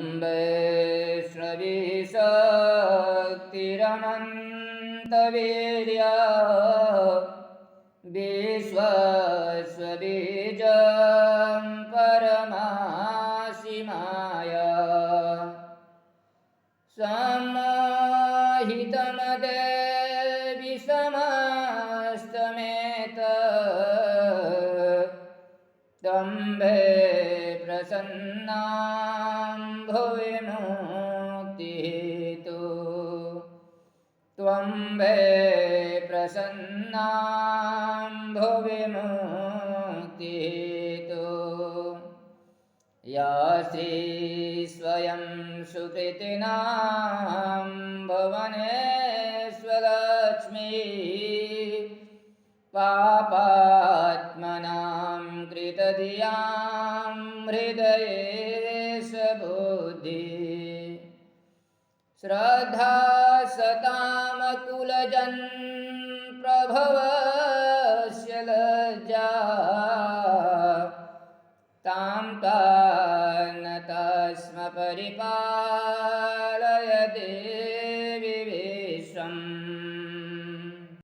दम्भेश्वरीशक्तिरनन्तवीर्या विश्वस्वबीजं परमासि माया समाहितमदेवि समस्तमेतत् दम्भे प्रसन्नां भुवि मुक्तिहेतुः त्वम्भे प्रसन्नां भुवि मुक्तिहेतुः या श्री स्वयं सुकृतिनां भुवनेश्वरलक्ष्मी पापात्मनां कृतधियां हृदयेश बुद्धिः श्रद्धा सतामकुलजन् प्रभवस्य लज्जा तां तान् तस्म परिपालय देव